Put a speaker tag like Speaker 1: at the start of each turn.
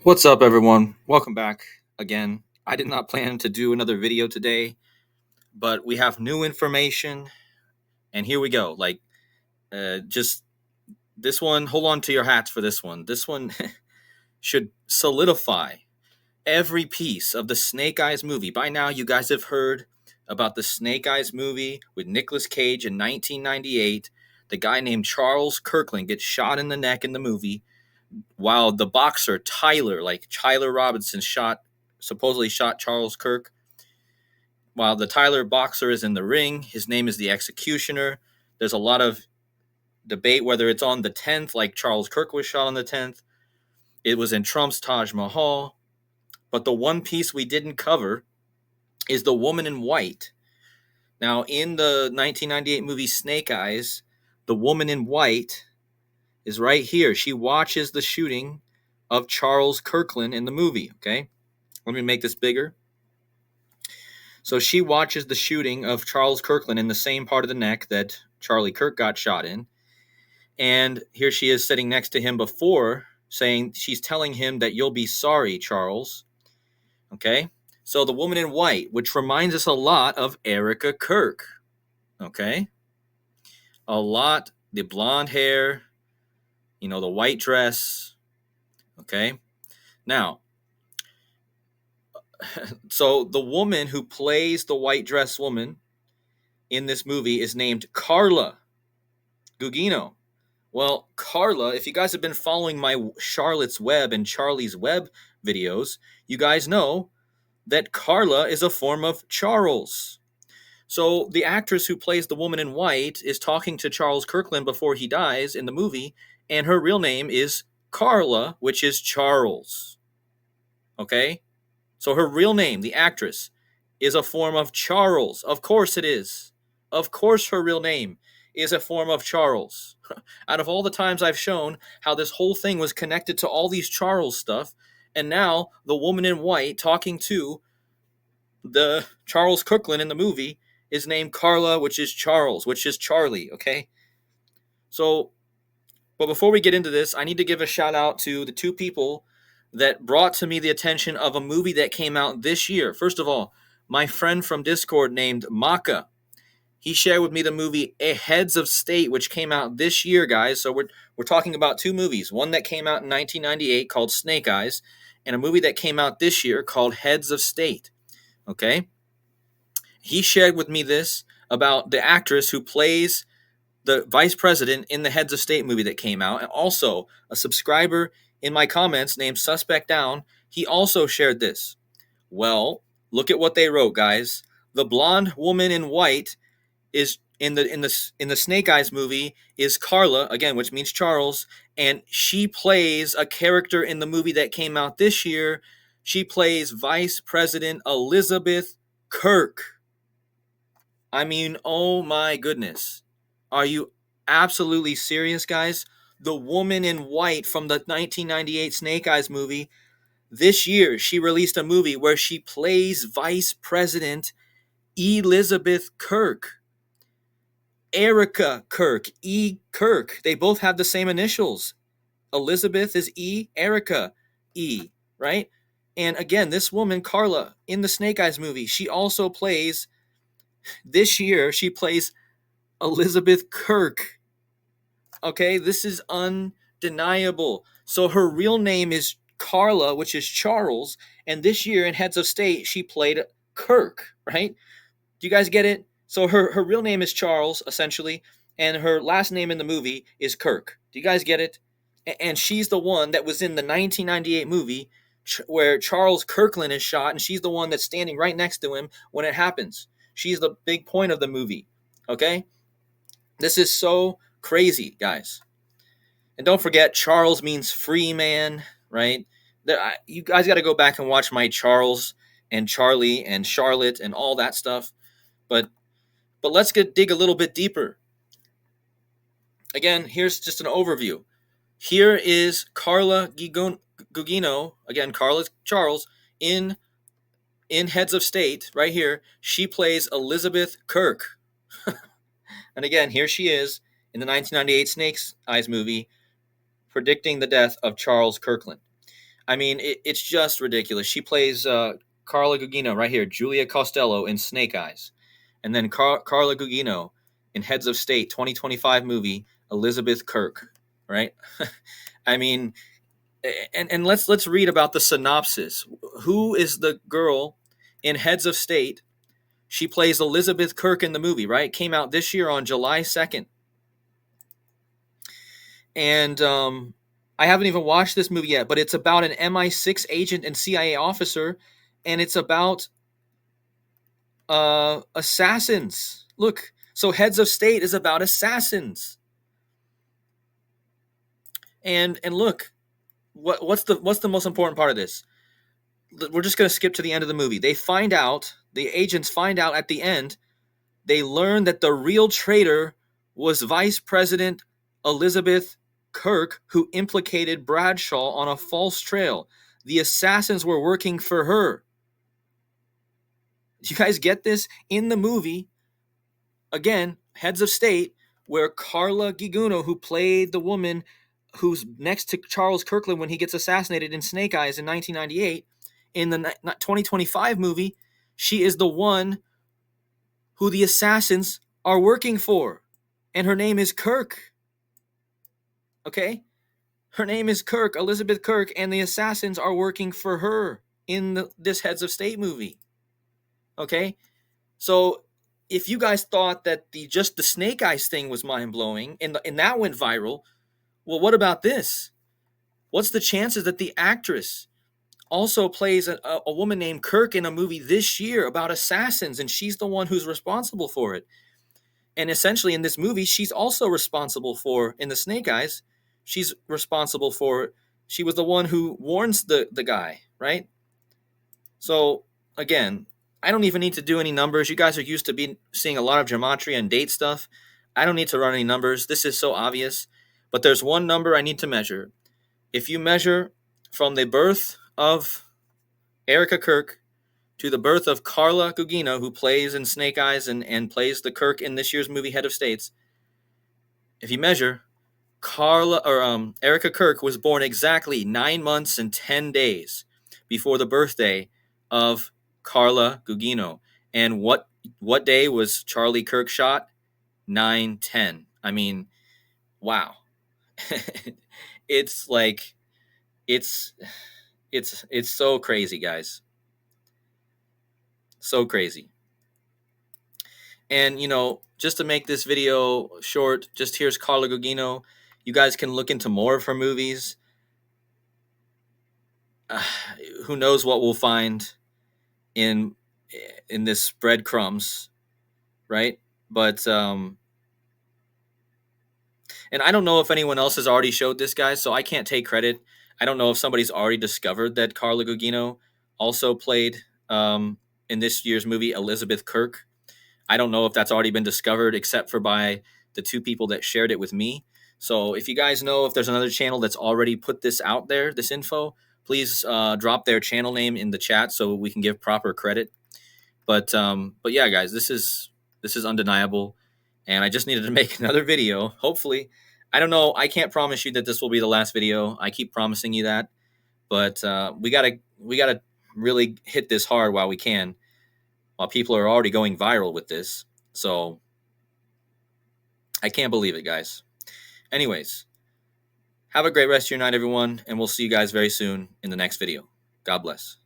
Speaker 1: What's up, everyone? Welcome back again. I did not plan to do another video today, but we have new information, and here we go. Just this one, hold on to your hats for this one. This one should solidify every piece of the Snake Eyes movie. By now, you guys have heard about the Snake Eyes movie with Nicolas Cage in 1998. The guy named Charles Kirkland gets shot in the neck in the movie, while the boxer Tyler Robinson supposedly shot Charles Kirk. While the Tyler boxer is in the ring, his name is the Executioner. There's a lot of debate whether it's on the 10th, like Charles Kirk was shot on the 10th. It was in Trump's Taj Mahal. But the one piece we didn't cover is the woman in white. Now, in the 1998 movie Snake Eyes, the woman in white is right here. She watches the shooting of Charles Kirkland in the movie, okay? Let me make this bigger. So she watches the shooting of Charles Kirkland in the same part of the neck that Charlie Kirk got shot in. And here she is sitting next to him before, saying, she's telling him that you'll be sorry, Charles. Okay? So the woman in white, which reminds us a lot of Erica Kirk. Okay? A lot. The blonde hair, the white dress. Okay? Now, so the woman who plays the white dress woman in this movie is named Carla Gugino. Well, Carla, if you guys have been following my Charlotte's Web and Charlie's Web videos, you guys know that Carla is a form of Charles. So the actress who plays the woman in white is talking to Charles Kirkland before he dies in the movie, and her real name is Carla, which is Charles. Okay? So her real name, the actress, is a form of Charles. Of course it is. Of course her real name is a form of Charles. Out of all the times I've shown how this whole thing was connected to all these Charles stuff, and now the woman in white talking to the Charles Kirkland in the movie is named Carla, which is Charles, which is Charlie, okay? So, but before we get into this, I need to give a shout out to the two people that brought to me the attention of a movie that came out this year. First of all, my friend from Discord named Maka. He shared with me the movie Heads of State, which came out this year, guys. So we're talking about two movies. One that came out in 1998 called Snake Eyes, and a movie that came out this year called Heads of State. Okay? He shared with me this about the actress who plays the vice president in the Heads of State movie that came out. And also, a subscriber in my comments named Suspect Down, he also shared this. Well, look at what they wrote, guys. The blonde woman in white is in the Snake Eyes movie is Carla, again, which means Charles, and she plays a character in the movie that came out this year. She plays Vice President Elizabeth Kirk. I mean, oh my goodness. Are you absolutely serious, guys? The woman in white from the 1998 Snake Eyes movie, this year she released a movie where she plays Vice President Elizabeth Kirk. Erica Kirk, E. Kirk. They both have the same initials. Elizabeth is E, Erica E, right? And again, this woman, Carla, in the Snake Eyes movie, she also plays, this year, she plays Elizabeth Kirk. Okay, this is undeniable. So her real name is Carla, which is Charles, and this year in Heads of State, she played Kirk, right? Do you guys get it? So her real name is Charles, essentially, and her last name in the movie is Kirk. Do you guys get it? And she's the one that was in the 1998 movie where Charles Kirkland is shot, and she's the one that's standing right next to him when it happens. She's the big point of the movie, okay? This is so crazy, guys. And don't forget, Charles means free man, right? You guys got to go back and watch my Charles and Charlie and Charlotte and all that stuff. But let's dig a little bit deeper. Again, here's just an overview. Here is Carla Gugino, again, Carla Charles, in Heads of State, right here. She plays Elizabeth Kirk. And again, here she is in the 1998 Snake Eyes movie, predicting the death of Charles Kirkland. I mean, it's just ridiculous. She plays Carla Gugino right here, Julia Costello in Snake Eyes, and then Carla Gugino in Heads of State 2025 movie Elizabeth Kirk, right? I mean, and let's read about the synopsis. Who is the girl in Heads of State? She plays Elizabeth Kirk in the movie, right? Came out this year on July 2nd. And I haven't even watched this movie yet, but it's about an MI6 agent and CIA officer, and it's about assassins. Look, so Heads of State is about assassins. And look, what's the most important part of this? We're just going to skip to the end of the movie. The agents find out at the end, they learn that the real traitor was Vice President Elizabeth Kirk, who implicated Bradshaw on a false trail. The assassins were working for her. Do you guys get this? In the movie, again, Heads of State, where Carla Gugino, who played the woman who's next to Charles Kirkland when he gets assassinated in Snake Eyes in 1998, in the 2025 movie, she is the one who the assassins are working for. And her name is Kirk. Okay? Her name is Kirk, Elizabeth Kirk, and the assassins are working for her in this Heads of State movie. Okay? So if you guys thought that just the Snake Eyes thing was mind-blowing and that went viral, well, what about this? What's the chances that the actress also plays a woman named Kirk in a movie this year about assassins, and she's the one who's responsible for it? And essentially in this movie, she's also responsible for, in the Snake Eyes, she's responsible for, she was the one who warns the guy, right? So again, I don't even need to do any numbers. You guys are used to seeing a lot of gematria and date stuff. I don't need to run any numbers. This is so obvious. But there's one number I need to measure. If you measure from the birth of Erica Kirk to the birth of Carla Gugino, who plays in Snake Eyes and plays the Kirk in this year's movie Head of States, if you measure, Erica Kirk was born exactly 9 months and 10 days before the birthday of Carla Gugino. And what day was Charlie Kirk shot? 9/10. I mean, wow. It's like it's so crazy, guys. So crazy. And just to make this video short, just here's Carla Gugino. You guys can look into more of her movies. Who knows what we'll find in this breadcrumbs, right? But and I don't know if anyone else has already showed this, guys, so I can't take credit. I don't know if somebody's already discovered that Carla Gugino also played in this year's movie Elizabeth Kirk. I don't know if that's already been discovered, except for by the two people that shared it with me. So if you guys know if there's another channel that's already put this out there, this info, please drop their channel name in the chat so we can give proper credit. But yeah, guys, this is undeniable, and I just needed to make another video. Hopefully, I don't know. I can't promise you that this will be the last video. I keep promising you that, but we gotta really hit this hard while we can, while people are already going viral with this. So I can't believe it, guys. Anyways, have a great rest of your night, everyone, and we'll see you guys very soon in the next video. God bless.